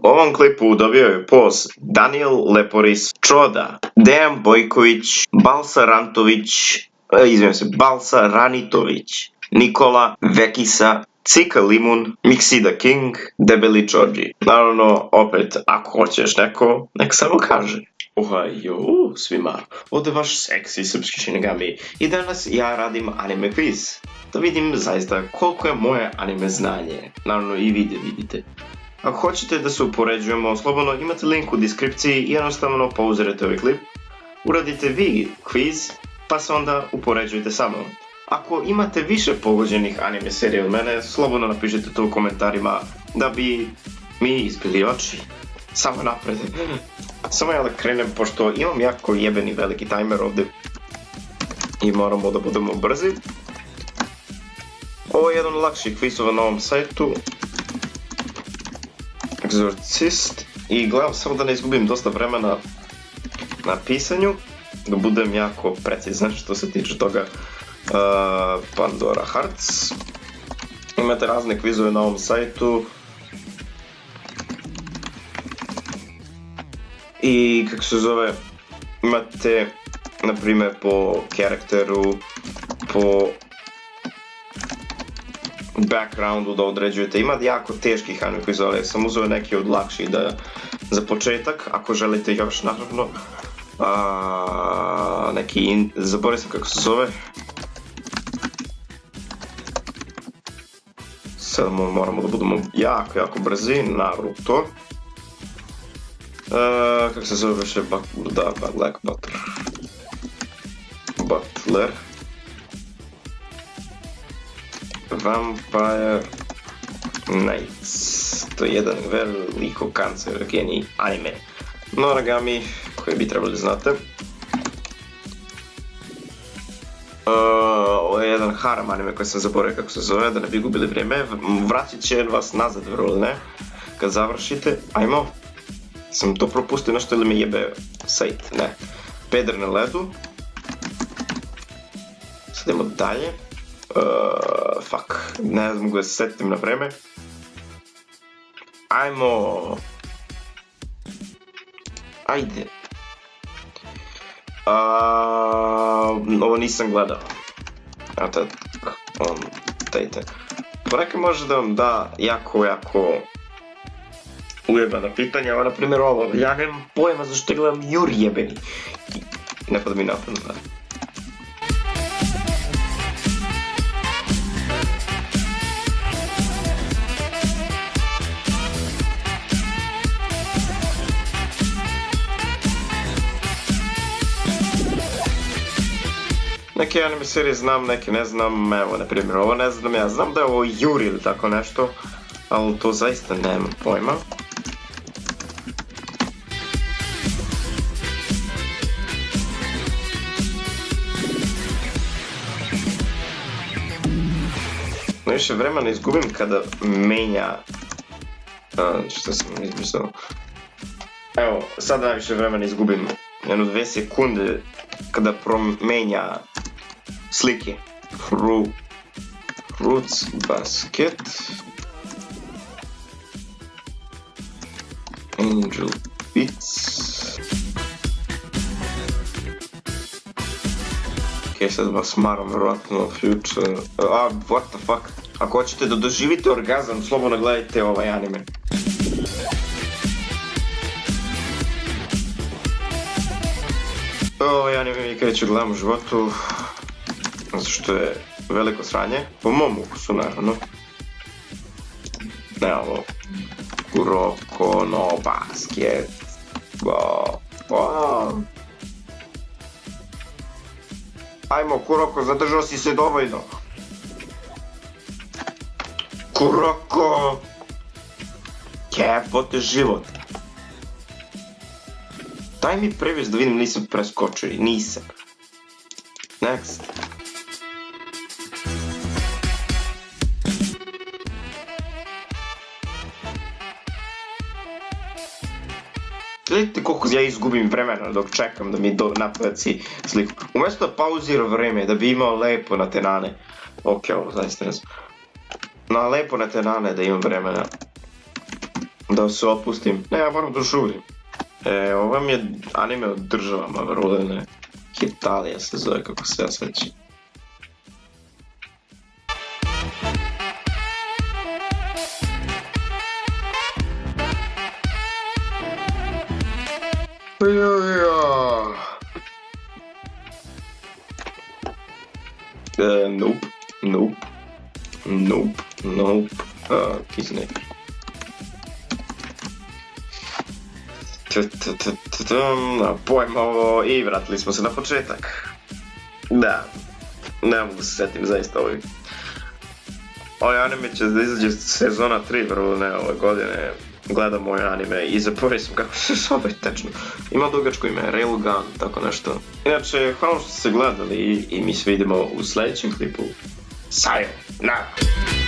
U ovom klipu dobio je post Daniel Leporis, Čoda, Dejan Bojković, Balsa Ranitović, Nikola Vekisa, Cika Limun, Miksida King, Debeli Đorđi. Naravno, opet, ako hoćeš neko, nek samo kaže. Ohajo svima, ovdje je vaš seksi srpski Shinigami i danas ja radim anime quiz. Da vidim zaista koliko je moje anime znanje. Naravno i vi vidite. Ako hoćete da se upoređujemo, slobodno imate link u deskripciji i jednostavno pauzirajte ovaj klip. Uradite vi quiz, pa se onda upoređujte sa mnom. Ako imate više pogođenih anime serije od mene, slobodno napišite to u komentarima da bi mi ispili oči. Samo napred. Samo ja da krenem, pošto imam jako jebeni veliki tajmer ovdje i moramo da budemo brzi. Ovo je jedan lakši kvizova na ovom sajtu. Exorcist. I gledam samo da ne izgubim dosta vremena na pisanju, da budem jako precizan što se tiče toga. Pandora Hearts. Imate razne kvizove na ovom sajtu. I kako se zove, imate na primjer po karakteru, po backgroundu da određujete. Ima jako teških anime kvizova, ja sam uzeo neki od lakših za početak, ako želite još naravno. Zaboravio sam kako se zove. Sad moramo da budemo jako brzi, Naruto. Kako se zove više, Black Butler. Vampire Knights. To je jedan veliko kancerogeni anime. Noragami, koje bi trebali znate. Ovo je jedan haram anime koji sam zaboravio kako se zove, da ne bi gubili vrijeme. Vratit će vas nazad, vrlo ne, kad završite. Ajmo. Sam to propustio nešto ili me jebe sajt, ne. Peder na ledu. Sad idemo dalje. Ne znam ga se setim na vreme. Ajmo. Ajde. Ovo nisam gledao. Ponekad može da vam da jako ujebana pitanja, na primjer ovo, ja nemam pojma zašto gledam Juri jebeni. Ne pada mi napadno da. Neke anime serije znam, neke ne znam, evo na primjer ovo ne znam, ja znam da je ovo Juri ili tako nešto, ali to zaista nemam pojma. Najviše vremena izgubim kada menja... Što sam izmislio? Evo, sad najviše vremena izgubim jedno 2 sekunde kada promenja slike. Fruits Basket. Angel Beats. Ok, sad vas maram vjerojatno Future... what the fuck? Ako hoćete da doživite orgazam, slobodno gledajte ovaj anime. Ovaj anime mi kada ću gledam u životu, zato što je veliko sranje, po mom ukusu naravno. Ne ovo, Kuroko no Basket. Ajmo Kuroko, zadržao si se dovoljno. Kuroko! Jebote život. Daj mi previs da vidim nisam preskočio i nisam. Next. Gledajte koliko ja izgubim vremena dok čekam da mi napaci sliku. Umjesto da pauzira vreme da bi imao lepo na tenane. Ok, ovo zaista ne znam. Na lepo na tenane da imam vremena Da se opustim. Ne, ja moram da žurim. Ovo mi je anime o državama, vrlo ne. Italija se zove, kako se ja sveći. Nope. Kizne. Pojma ovo i vratili smo se na početak. Da, ne mogu se setim zaista ovih. Ovaj anime će da izađe sezona 3 vrlo ne ove godine. Gledam moj anime i zaboravio sam kako se zove tečno. Ima dugačko ime, Railgun, tako nešto. Inače, hvala što ste gledali i mi se vidimo u sljedećem klipu. Sayonara!